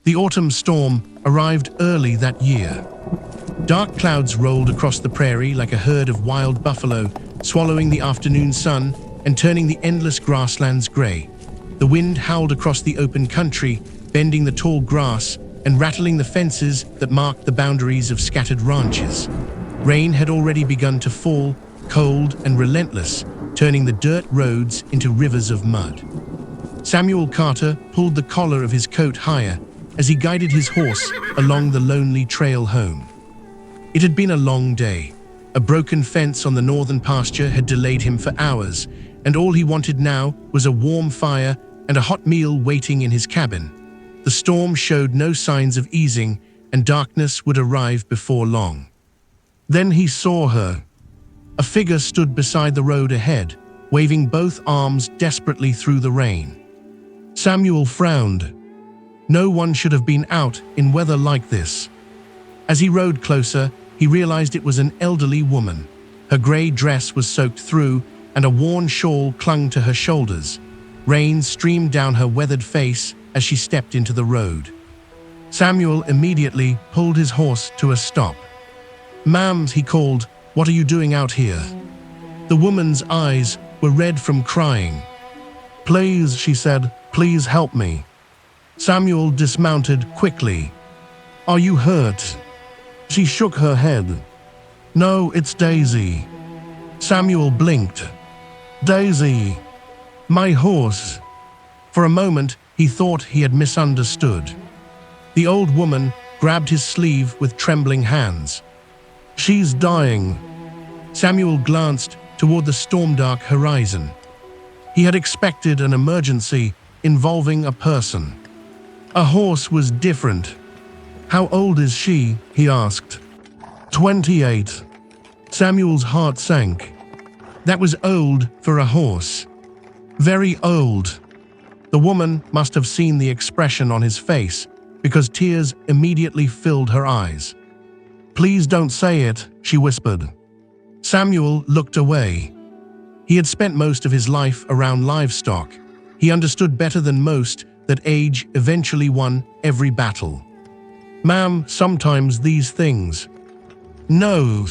The autumn storm arrived early that year. Dark clouds rolled across the prairie like a herd of wild buffalo, swallowing the afternoon sun and turning the endless grasslands gray. The wind howled across the open country, bending the tall grass and rattling the fences that marked the boundaries of scattered ranches. Rain had already begun to fall, cold and relentless, turning the dirt roads into rivers of mud. Samuel Carter pulled the collar of his coat higher as he guided his horse along the lonely trail home. It had been a long day. A broken fence on the northern pasture had delayed him for hours, and all he wanted now was a warm fire and a hot meal waiting in his cabin. The storm showed no signs of easing, and darkness would arrive before long. Then he saw her. A figure stood beside the road ahead, waving both arms desperately through the rain. Samuel frowned. No one should have been out in weather like this. As he rode closer, he realized it was an elderly woman. Her gray dress was soaked through, and a worn shawl clung to her shoulders. Rain streamed down her weathered face as she stepped into the road. Samuel immediately pulled his horse to a stop. "Ma'am," he called, "what are you doing out here?" The woman's eyes were red from crying. "Please," she said, "please help me." Samuel dismounted quickly. "Are you hurt?" She shook her head. "No, it's Daisy." Samuel blinked. "Daisy, my horse." For a moment, he thought he had misunderstood. The old woman grabbed his sleeve with trembling hands. "She's dying." Samuel glanced toward the storm-dark horizon. He had expected an emergency involving a person. A horse was different. "How old is she?" he asked. 28. Samuel's heart sank. That was old for a horse. Very old. The woman must have seen the expression on his face, because tears immediately filled her eyes. "Please don't say it," she whispered. Samuel looked away. He had spent most of his life around livestock. He understood better than most that age eventually won every battle. "Ma'am, sometimes these things." "No."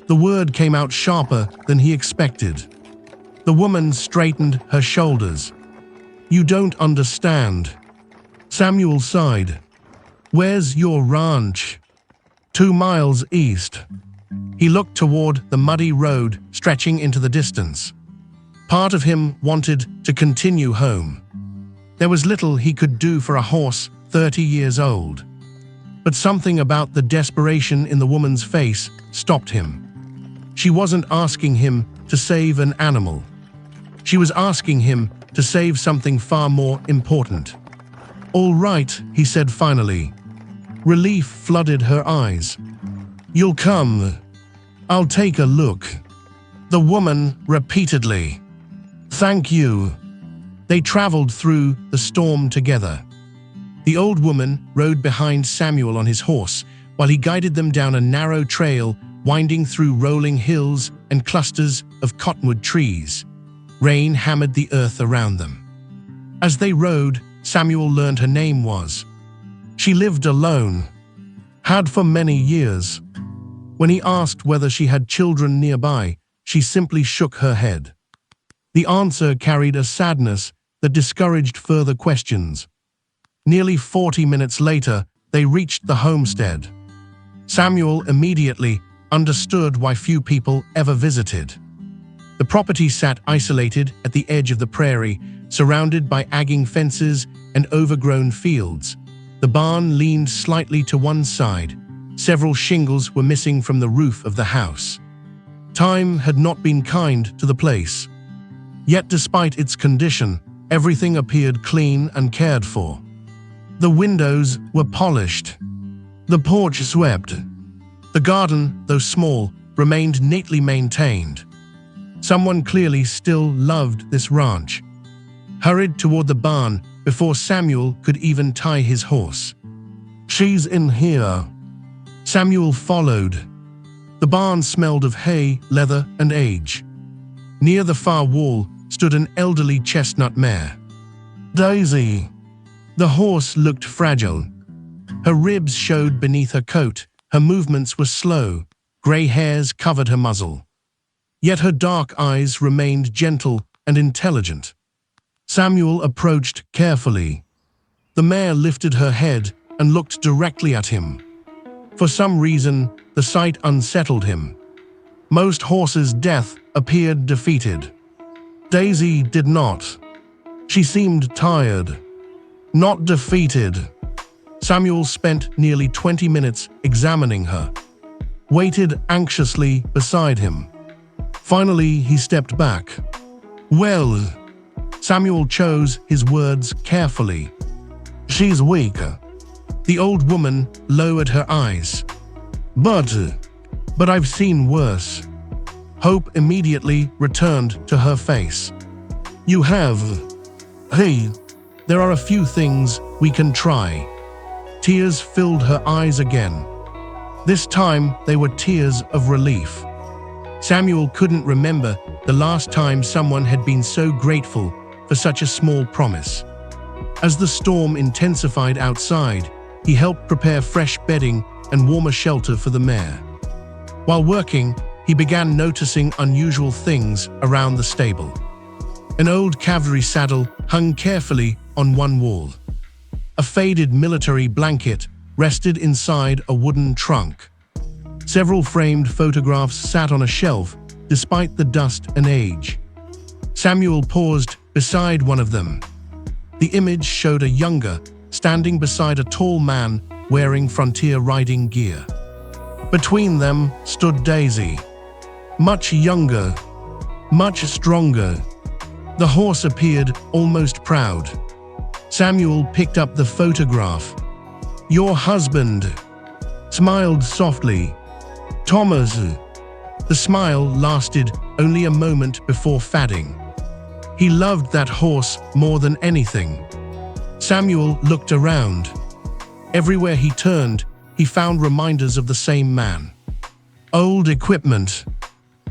The word came out sharper than he expected. The woman straightened her shoulders. "You don't understand." Samuel sighed. "Where's your ranch?" 2 miles east." He looked toward the muddy road stretching into the distance. Part of him wanted to continue home. There was little he could do for a horse 30 years old. But something about the desperation in the woman's face stopped him. She wasn't asking him to save an animal. She was asking him to save something far more important. "All right," he said finally. Relief flooded her eyes. "You'll come. I'll take a look." The woman repeatedly. "Thank you." They traveled through the storm together. The old woman rode behind Samuel on his horse while he guided them down a narrow trail winding through rolling hills and clusters of cottonwood trees. Rain hammered the earth around them. As they rode, Samuel learned her name was. She lived alone, had for many years. When he asked whether she had children nearby, she simply shook her head. The answer carried a sadness that discouraged further questions. Nearly 40 minutes later, they reached the homestead. Samuel immediately understood why few people ever visited. The property sat isolated at the edge of the prairie, surrounded by agging fences and overgrown fields. The barn leaned slightly to one side. Several shingles were missing from the roof of the house. Time had not been kind to the place. Yet despite its condition, everything appeared clean and cared for. The windows were polished. The porch swept. The garden, though small, remained neatly maintained. Someone clearly still loved this ranch. Hurried toward the barn before Samuel could even tie his horse. "She's in here." Samuel followed. The barn smelled of hay, leather, and age. Near the far wall stood an elderly chestnut mare. "Daisy." The horse looked fragile. Her ribs showed beneath her coat, her movements were slow, grey hairs covered her muzzle. Yet her dark eyes remained gentle and intelligent. Samuel approached carefully. The mare lifted her head and looked directly at him. For some reason, the sight unsettled him. Most horses' death appeared defeated. Daisy did not. She seemed tired, not defeated. Samuel spent nearly 20 minutes examining her, waited anxiously beside him. Finally, he stepped back. "Well," Samuel chose his words carefully. "She's weak." The old woman lowered her eyes. But I've seen worse." Hope immediately returned to her face. "You have? Hey, there are a few things we can try." Tears filled her eyes again. This time they were tears of relief. Samuel couldn't remember the last time someone had been so grateful for such a small promise. As the storm intensified outside, he helped prepare fresh bedding and warmer shelter for the mare. While working, he began noticing unusual things around the stable. An old cavalry saddle hung carefully on one wall. A faded military blanket rested inside a wooden trunk. Several framed photographs sat on a shelf, despite the dust and age. Samuel paused beside one of them. The image showed a younger, standing beside a tall man wearing frontier riding gear. Between them stood Daisy, much younger, much stronger. The horse appeared almost proud. Samuel picked up the photograph. "Your husband," smiled softly. "Thomas." The smile lasted only a moment before fading. He loved that horse more than anything. Samuel looked around. Everywhere he turned, he found reminders of the same man. Old equipment,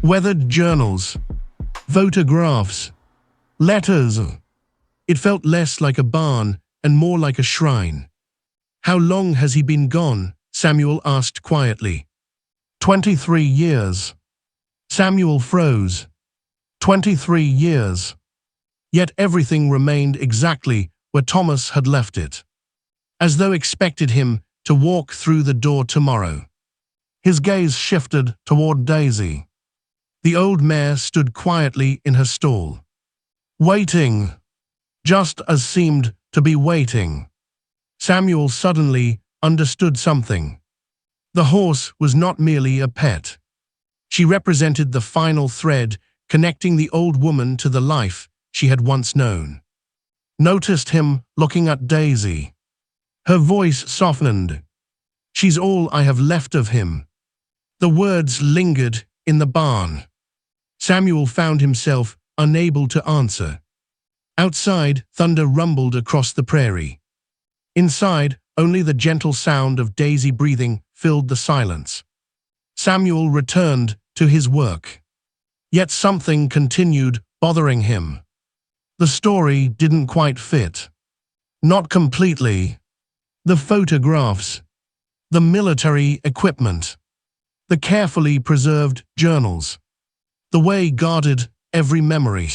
weathered journals, photographs, letters. It felt less like a barn and more like a shrine. "How long has he been gone?" Samuel asked quietly. 23 years. Samuel froze. 23 years. Yet everything remained exactly where Thomas had left it, as though expected him to walk through the door tomorrow. His gaze shifted toward Daisy. The old mare stood quietly in her stall, waiting, just as seemed to be waiting. Samuel suddenly understood something. The horse was not merely a pet. She represented the final thread connecting the old woman to the life she had once known. Noticed him looking at Daisy. Her voice softened. "She's all I have left of him." The words lingered in the barn. Samuel found himself unable to answer. Outside, thunder rumbled across the prairie. Inside, only the gentle sound of Daisy breathing filled the silence. Samuel returned to his work. Yet something continued bothering him. The story didn't quite fit. Not completely. The photographs, the military equipment, the carefully preserved journals, the way guarded every memory,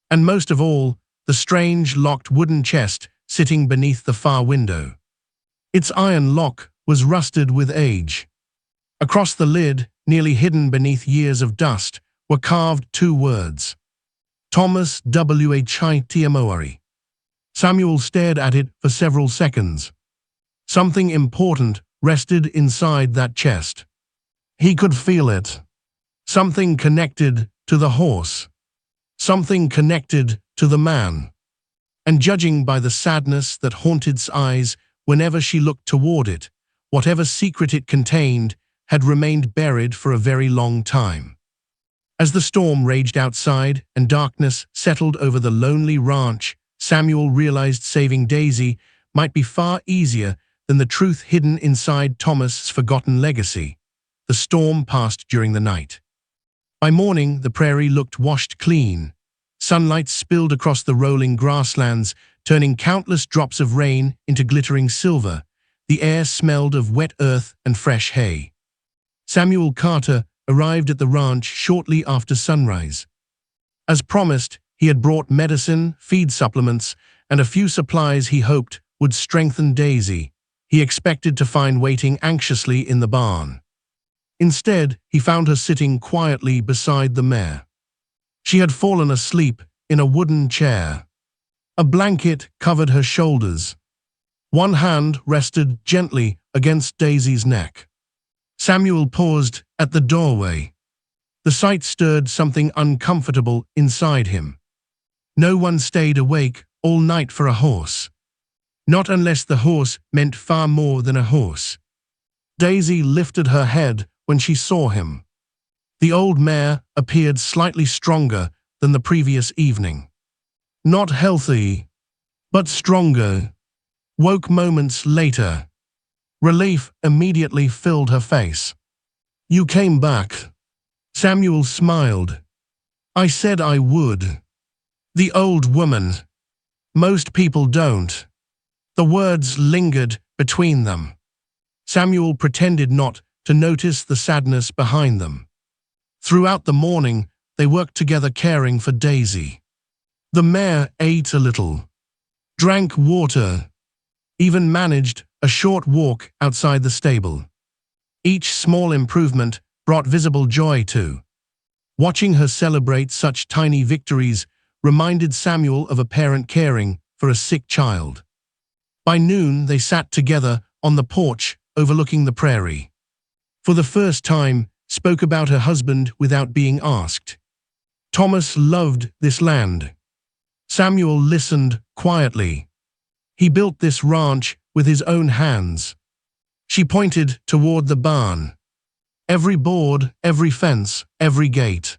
and most of all, the strange locked wooden chest sitting beneath the far window. Its iron lock was rusted with age. Across the lid, nearly hidden beneath years of dust, were carved two words: Thomas Whitmore. Samuel stared at it for several seconds. Something important rested inside that chest. He could feel it. Something connected to the horse. Something connected to the man. And judging by the sadness that haunted his eyes whenever she looked toward it, whatever secret it contained had remained buried for a very long time. As the storm raged outside and darkness settled over the lonely ranch, Samuel realized saving Daisy might be far easier than the truth hidden inside Thomas's forgotten legacy. The storm passed during the night. By morning, the prairie looked washed clean. Sunlight spilled across the rolling grasslands, turning countless drops of rain into glittering silver. The air smelled of wet earth and fresh hay. Samuel Carter arrived at the ranch shortly after sunrise. As promised, he had brought medicine, feed supplements, and a few supplies he hoped would strengthen Daisy. He expected to find waiting anxiously in the barn. Instead, he found her sitting quietly beside the mare. She had fallen asleep in a wooden chair. A blanket covered her shoulders. One hand rested gently against Daisy's neck. Samuel paused at the doorway. The sight stirred something uncomfortable inside him. No one stayed awake all night for a horse. Not unless the horse meant far more than a horse. Daisy lifted her head when she saw him. The old mare appeared slightly stronger than the previous evening. Not healthy, but stronger. Woke moments later. Relief immediately filled her face. "You came back." Samuel smiled. "I said I would." The old woman. "Most people don't." The words lingered between them. Samuel pretended not to notice the sadness behind them. Throughout the morning, they worked together caring for Daisy. The mare ate a little, drank water, even managed a short walk outside the stable. Each small improvement brought visible joy too. Watching her celebrate such tiny victories reminded Samuel of a parent caring for a sick child. By noon, they sat together on the porch overlooking the prairie. For the first time, spoke about her husband without being asked. Thomas loved this land. Samuel listened quietly. He built this ranch with his own hands. She pointed toward the barn. Every board, every fence, every gate.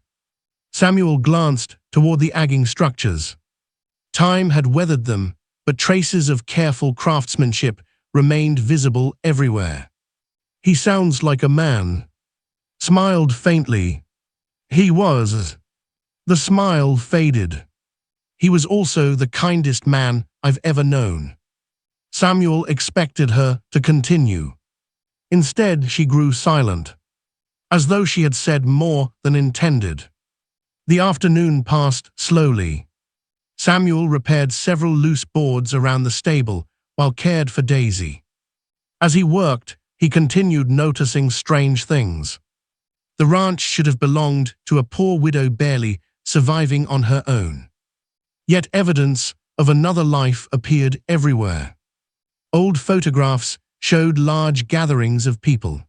Samuel glanced toward the agging structures. Time had weathered them, but traces of careful craftsmanship remained visible everywhere. "He sounds like a man." Smiled faintly. He was. The smile faded. "He was also the kindest man I've ever known." Samuel expected her to continue. Instead, she grew silent, as though she had said more than intended. The afternoon passed slowly. Samuel repaired several loose boards around the stable while cared for Daisy. As he worked, he continued noticing strange things. The ranch should have belonged to a poor widow barely surviving on her own. Yet evidence of another life appeared everywhere. Old photographs showed large gatherings of people.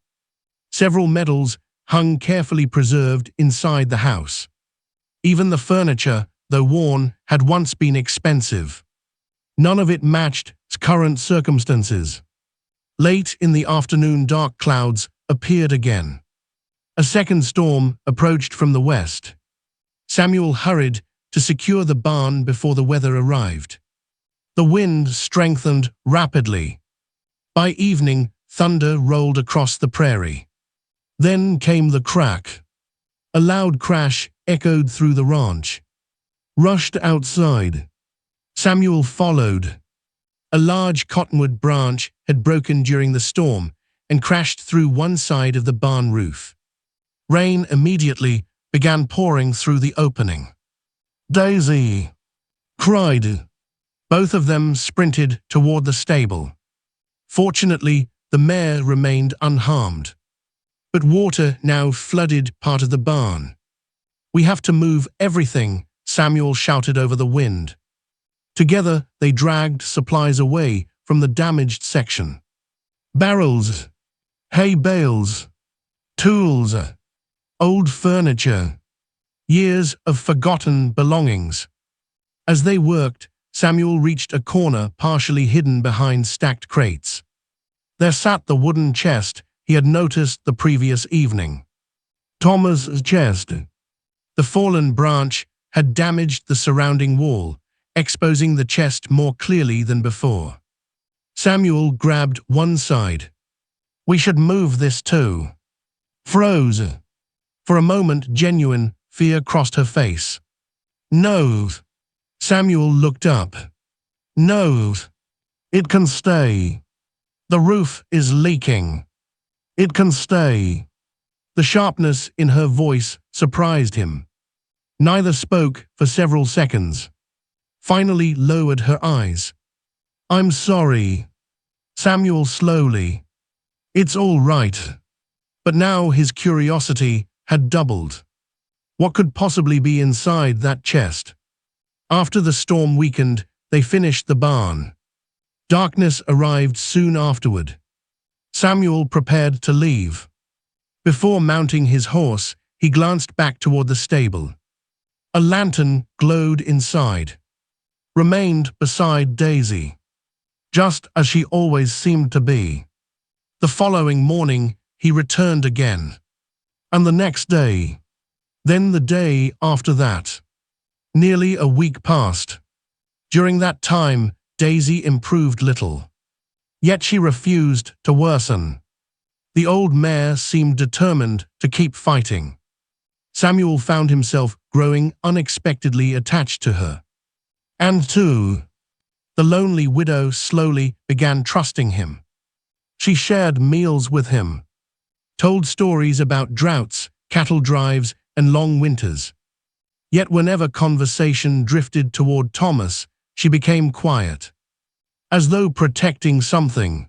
Several medals hung carefully preserved inside the house. Even the furniture, though worn, had once been expensive. None of it matched current circumstances. Late in the afternoon, dark clouds appeared again. A second storm approached from the west. Samuel hurried to secure the barn before the weather arrived. The wind strengthened rapidly. By evening, thunder rolled across the prairie. Then came the crack. A loud crash echoed through the ranch. Rushed outside. Samuel followed. A large cottonwood branch had broken during the storm and crashed through one side of the barn roof. Rain immediately began pouring through the opening. "Daisy!" cried. Both of them sprinted toward the stable. Fortunately, the mare remained unharmed. But water now flooded part of the barn. "We have to move everything," Samuel shouted over the wind. Together, they dragged supplies away from the damaged section. Barrels, hay bales, tools, old furniture, years of forgotten belongings. As they worked, Samuel reached a corner partially hidden behind stacked crates. There sat the wooden chest he had noticed the previous evening. Thomas's chest. The fallen branch had damaged the surrounding wall, exposing the chest more clearly than before. Samuel grabbed one side. "We should move this too." Froze. For a moment, genuine fear crossed her face. "No." Samuel looked up. "No. It can stay." The roof is leaking. It can stay. The sharpness in her voice surprised him. Neither spoke for several seconds. Finally lowered her eyes. I'm sorry. Samuel slowly. It's all right. But now his curiosity had doubled. What could possibly be inside that chest? After the storm weakened, they finished the barn. Darkness arrived soon afterward. Samuel prepared to leave. Before mounting his horse, he glanced back toward the stable. A lantern glowed inside. Remained beside Daisy, just as she always seemed to be. The following morning, he returned again. And the next day. Then the day after that. Nearly a week passed. During that time, Daisy improved little. Yet she refused to worsen. The old mare seemed determined to keep fighting. Samuel found himself growing unexpectedly attached to her. And too, the lonely widow slowly began trusting him. She shared meals with him, told stories about droughts, cattle drives, and long winters. Yet whenever conversation drifted toward Thomas, she became quiet, as though protecting something.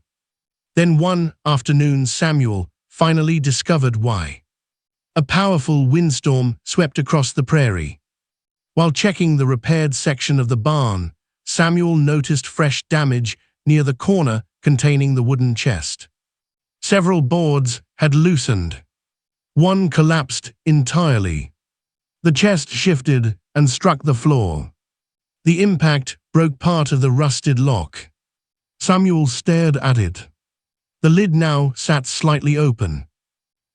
Then one afternoon Samuel finally discovered why. A powerful windstorm swept across the prairie. While checking the repaired section of the barn, Samuel noticed fresh damage near the corner containing the wooden chest. Several boards had loosened. One collapsed entirely. The chest shifted and struck the floor. The impact broke part of the rusted lock. Samuel stared at it. The lid now sat slightly open.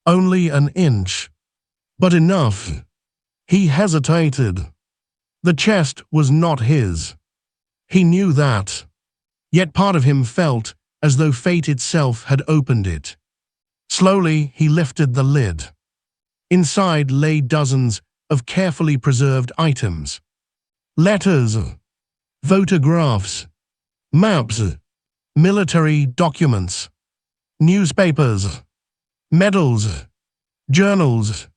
Only an inch. But enough. He hesitated. The chest was not his. He knew that. Yet part of him felt as though fate itself had opened it. Slowly he lifted the lid. Inside lay dozens of carefully preserved items. Letters, photographs, maps, military documents, newspapers, medals, journals,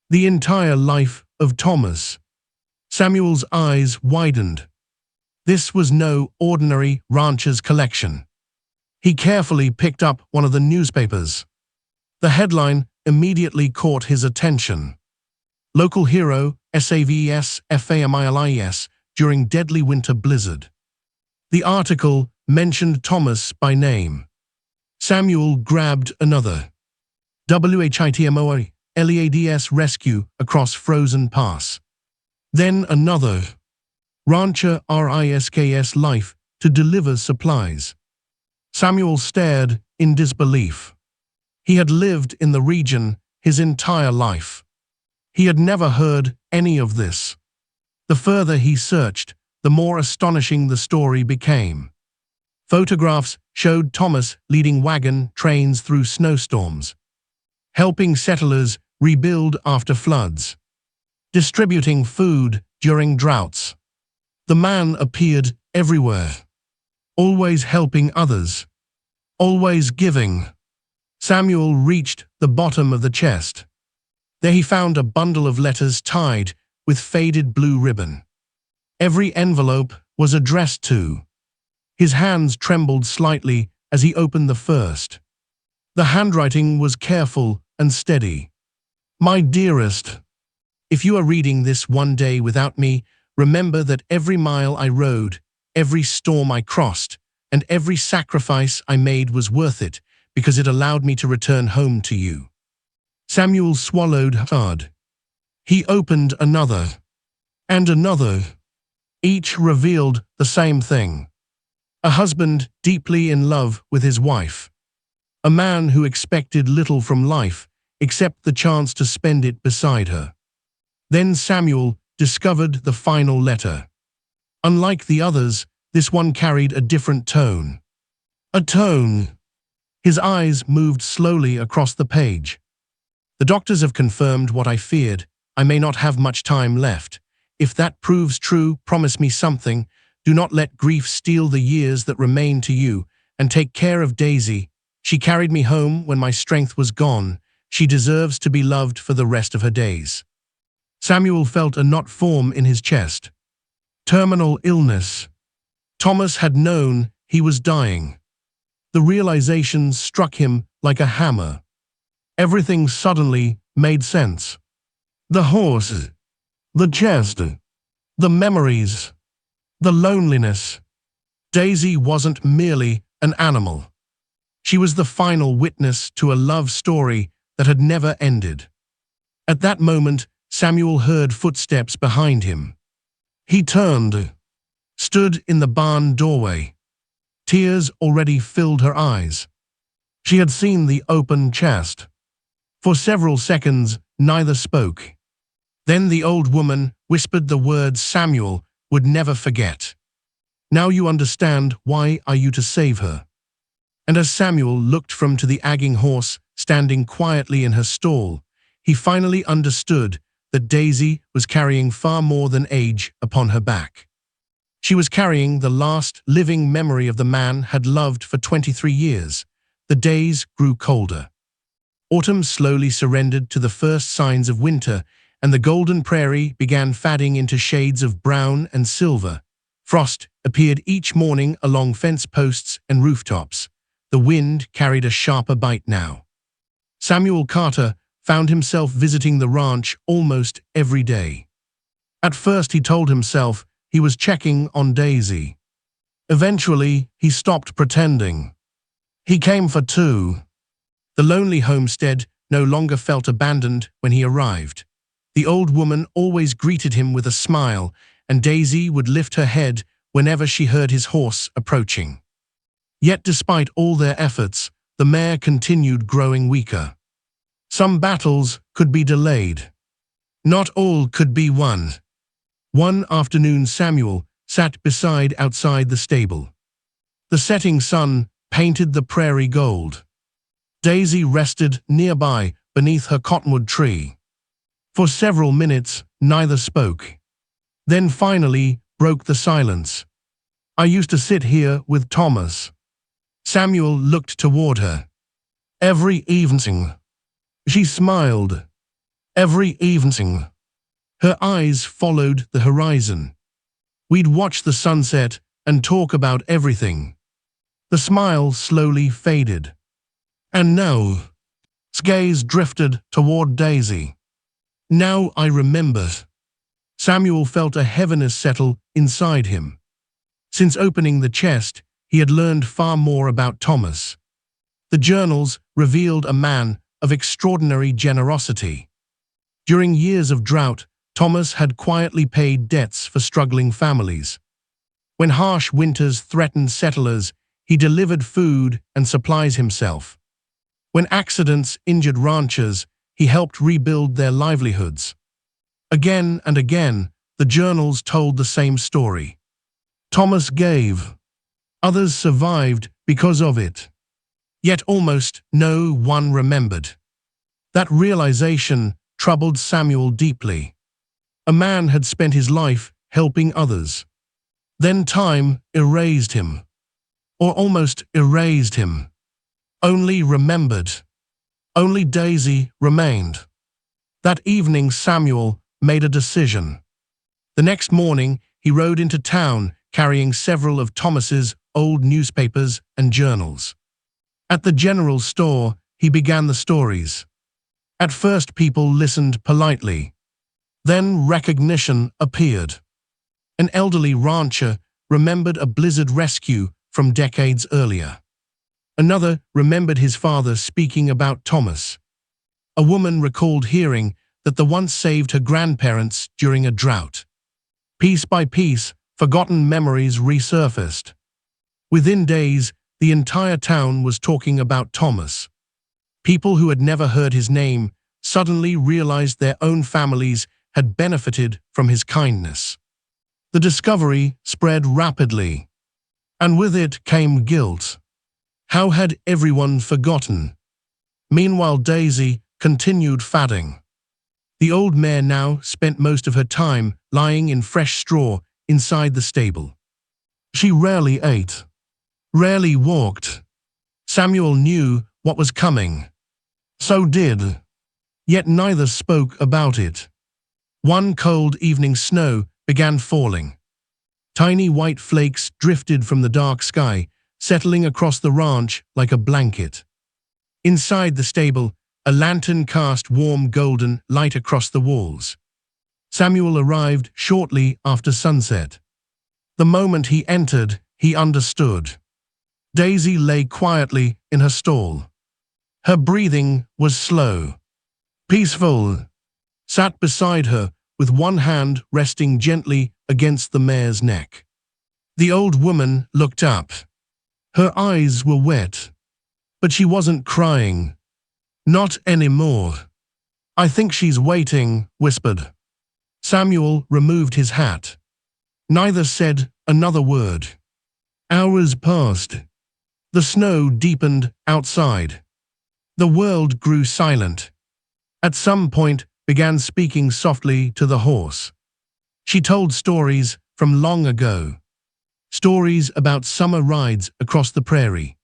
the entire life of Thomas. Samuel's eyes widened. This was no ordinary rancher's collection. He carefully picked up one of the newspapers. The headline immediately caught his attention. Local hero, SAVES FAMILIS, during deadly winter blizzard. The article mentioned Thomas by name. Samuel grabbed another. WHITMOA LEADS rescue across frozen pass. Then another. Rancher RISKS life to deliver supplies. Samuel stared in disbelief. He had lived in the region his entire life. He had never heard any of this. The further he searched, the more astonishing the story became. Photographs showed Thomas leading wagon trains through snowstorms, helping settlers rebuild after floods, distributing food during droughts. The man appeared everywhere, always helping others, always giving. Samuel reached the bottom of the chest. There he found a bundle of letters tied with faded blue ribbon. Every envelope was addressed to. His hands trembled slightly as he opened the first. The handwriting was careful and steady. My dearest, if you are reading this one day without me, remember that every mile I rode, every storm I crossed, and every sacrifice I made was worth it because it allowed me to return home to you. Samuel swallowed hard. He opened another, and another. Each revealed the same thing. A husband deeply in love with his wife. A man who expected little from life except the chance to spend it beside her. Then Samuel discovered the final letter. Unlike the others, this one carried a different tone. A tone. His eyes moved slowly across the page. The doctors have confirmed what I feared. I may not have much time left. If that proves true, promise me something. Do not let grief steal the years that remain to you, and take care of Daisy. She carried me home when my strength was gone. She deserves to be loved for the rest of her days." Samuel felt a knot form in his chest. Terminal illness. Thomas had known he was dying. The realization struck him like a hammer. Everything suddenly made sense. The horse, the chest, the memories, the loneliness. Daisy wasn't merely an animal. She was the final witness to a love story that had never ended. At that moment, Samuel heard footsteps behind him. He turned, stood in the barn doorway. Tears already filled her eyes. She had seen the open chest. For several seconds, neither spoke. Then the old woman whispered the words Samuel would never forget. "Now you understand why are you to save her." And as Samuel looked from to the agging horse standing quietly in her stall, he finally understood that Daisy was carrying far more than age upon her back. She was carrying the last living memory of the man had loved for 23 years. The days grew colder. Autumn slowly surrendered to the first signs of winter, and the golden prairie began fading into shades of brown and silver. Frost appeared each morning along fence posts and rooftops. The wind carried a sharper bite now. Samuel Carter found himself visiting the ranch almost every day. At first he told himself he was checking on Daisy. Eventually, he stopped pretending. He came for two. The lonely homestead no longer felt abandoned when he arrived. The old woman always greeted him with a smile, and Daisy would lift her head whenever she heard his horse approaching. Yet despite all their efforts, the mare continued growing weaker. Some battles could be delayed. Not all could be won. One afternoon Samuel sat outside the stable. The setting sun painted the prairie gold. Daisy rested nearby beneath her cottonwood tree. For several minutes, neither spoke. Then finally broke the silence. "I used to sit here with Thomas." Samuel looked toward her. "Every evening." She smiled. "Every evening." Her eyes followed the horizon. "We'd watch the sunset and talk about everything." The smile slowly faded. "And now," his gaze drifted toward Daisy. "Now I remembered." Samuel felt a heaviness settle inside him. Since opening the chest, he had learned far more about Thomas. The journals revealed a man of extraordinary generosity. During years of drought, Thomas had quietly paid debts for struggling families. When harsh winters threatened settlers, he delivered food and supplies himself. When accidents injured ranchers, he helped rebuild their livelihoods. Again and again, the journals told the same story. Thomas gave. Others survived because of it. Yet almost no one remembered. That realization troubled Samuel deeply. A man had spent his life helping others. Then time erased him. Or almost erased him. Only remembered. Only Daisy remained. That evening Samuel made a decision. The next morning he rode into town carrying several of Thomas's old newspapers and journals. At the general store, he began the stories. At first people listened politely. Then recognition appeared. An elderly rancher remembered a blizzard rescue from decades earlier. Another remembered his father speaking about Thomas. A woman recalled hearing that the once saved her grandparents during a drought. Piece by piece, forgotten memories resurfaced. Within days, the entire town was talking about Thomas. People who had never heard his name suddenly realized their own families had benefited from his kindness. The discovery spread rapidly, and with it came guilt. How had everyone forgotten? Meanwhile, Daisy continued fadding. The old mare now spent most of her time lying in fresh straw inside the stable. She rarely ate. rarely walked. Samuel knew what was coming. So did. Yet neither spoke about it. One cold evening snow began falling. Tiny white flakes drifted from the dark sky, settling across the ranch like a blanket. Inside the stable, a lantern cast warm golden light across the walls. Samuel arrived shortly after sunset. The moment he entered, he understood. Daisy lay quietly in her stall. Her breathing was slow. Peaceful. Sat beside her, with one hand resting gently against the mare's neck. The old woman looked up. Her eyes were wet. But she wasn't crying. Not anymore. I think she's waiting, whispered. Samuel removed his hat. Neither said another word. Hours passed. The snow deepened outside. The world grew silent. At some point, began speaking softly to the horse. She told stories from long ago. Stories about summer rides across the prairie.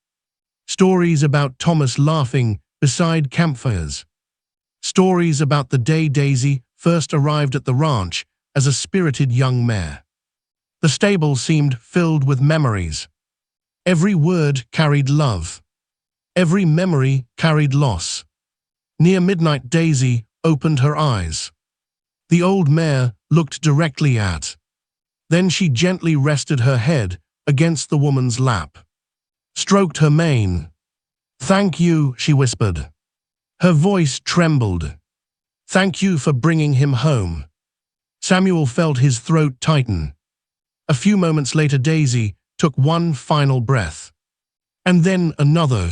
Stories about Thomas laughing beside campfires. Stories about the day Daisy first arrived at the ranch as a spirited young mare. The stable seemed filled with memories. Every word carried love. Every memory carried loss. Near midnight, Daisy opened her eyes. The old mare looked directly at. Then she gently rested her head against the woman's lap. Stroked her mane. "Thank you," she whispered. Her voice trembled. "Thank you for bringing him home." Samuel felt his throat tighten. A few moments later, Daisy took one final breath. And then another.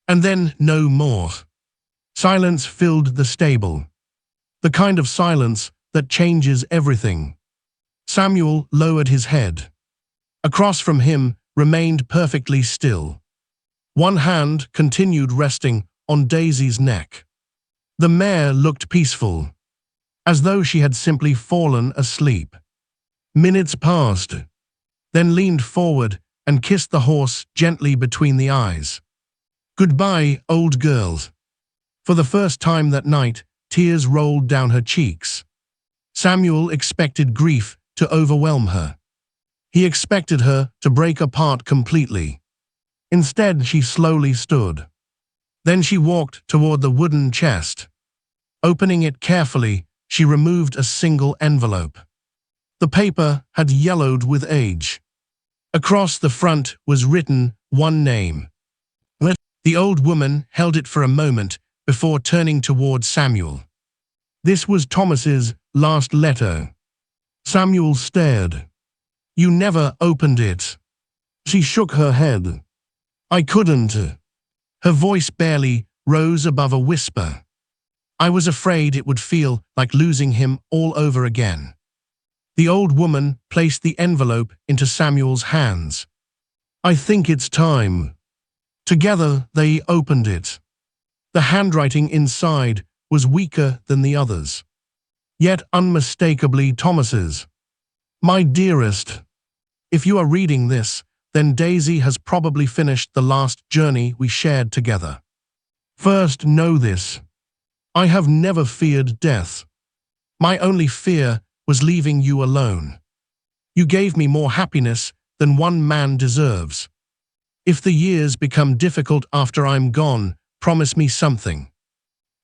And then no more. Silence filled the stable. The kind of silence that changes everything. Samuel lowered his head. Across from him remained perfectly still. One hand continued resting on Daisy's neck. The mare looked peaceful, as though she had simply fallen asleep. Minutes passed, then leaned forward and kissed the horse gently between the eyes. "Goodbye, old girl." For the first time that night, tears rolled down her cheeks. Samuel expected grief to overwhelm her. He expected her to break apart completely. Instead, she slowly stood. Then she walked toward the wooden chest. Opening it carefully, she removed a single envelope. The paper had yellowed with age. Across the front was written one name. The old woman held it for a moment before turning toward Samuel. This was Thomas's last letter. Samuel stared. "You never opened it." She shook her head. "I couldn't." Her voice barely rose above a whisper. "I was afraid it would feel like losing him all over again." The old woman placed the envelope into Samuel's hands. "I think it's time." Together they opened it. The handwriting inside was weaker than the others, yet unmistakably Thomas's. "My dearest, if you are reading this, then Daisy has probably finished the last journey we shared together. First, know this. I have never feared death. My only fear was leaving you alone. You gave me more happiness than one man deserves. If the years become difficult after I'm gone, promise me something.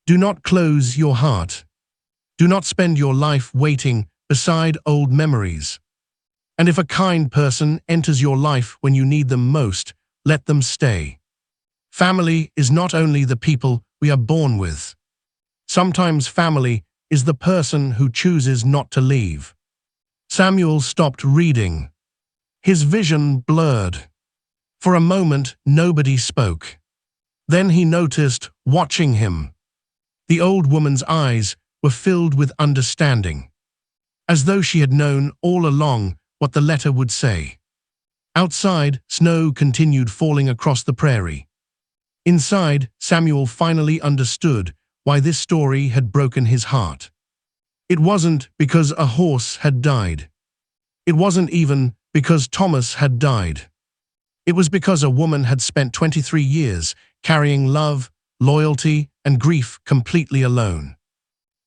Do not close your heart. Do not spend your life waiting beside old memories. And if a kind person enters your life when you need them most, let them stay. Family is not only the people we are born with. Sometimes family is the person who chooses not to leave." Samuel stopped reading. His vision blurred. For a moment, nobody spoke. Then he noticed, watching him. The old woman's eyes were filled with understanding, as though she had known all along what the letter would say. Outside, snow continued falling across the prairie. Inside, Samuel finally understood why this story had broken his heart. It wasn't because a horse had died. It wasn't even because Thomas had died. It was because a woman had spent 23 years carrying love, loyalty, and grief completely alone.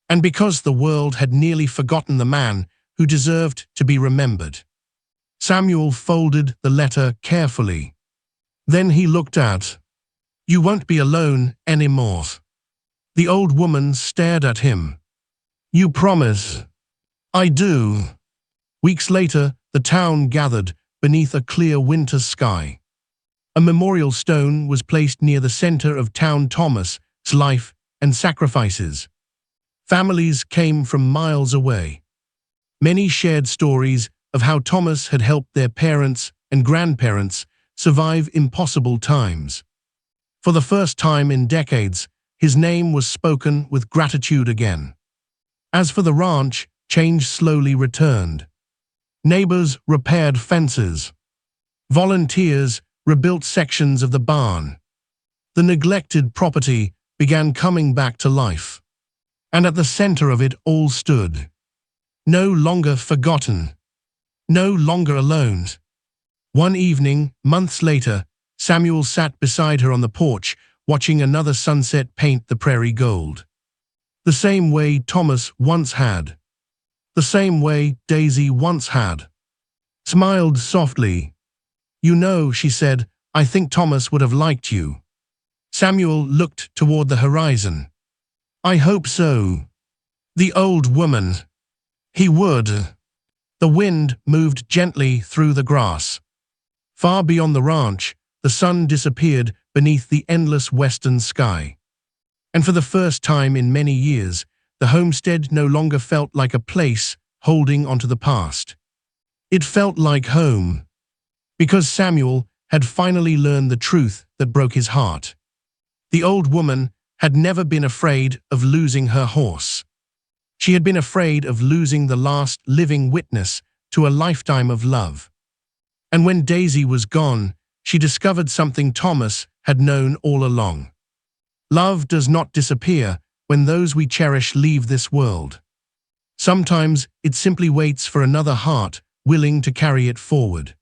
And because the world had nearly forgotten the man who deserved to be remembered. Samuel folded the letter carefully. Then he looked out. "You won't be alone anymore." The old woman stared at him. "You promise?" "I do." Weeks later, the town gathered beneath a clear winter sky. A memorial stone was placed near the center of town. Thomas's life and sacrifices. Families came from miles away. Many shared stories of how Thomas had helped their parents and grandparents survive impossible times. For the first time in decades, his name was spoken with gratitude again. As for the ranch, change slowly returned. Neighbors repaired fences. Volunteers rebuilt sections of the barn. The neglected property began coming back to life. And at the center of it all stood. No longer forgotten. No longer alone. One evening, months later, Samuel sat beside her on the porch, watching another sunset paint the prairie gold. The same way Thomas once had. The same way Daisy once had. Smiled softly. "You know," she said, "I think Thomas would have liked you." Samuel looked toward the horizon. "I hope so." The old woman. "He would." The wind moved gently through the grass. Far beyond the ranch, the sun disappeared beneath the endless western sky. And for the first time in many years, the homestead no longer felt like a place holding onto the past. It felt like home. Because Samuel had finally learned the truth that broke his heart. The old woman had never been afraid of losing her horse. She had been afraid of losing the last living witness to a lifetime of love. And when Daisy was gone, she discovered something Thomas had known all along. Love does not disappear when those we cherish leave this world. Sometimes it simply waits for another heart willing to carry it forward.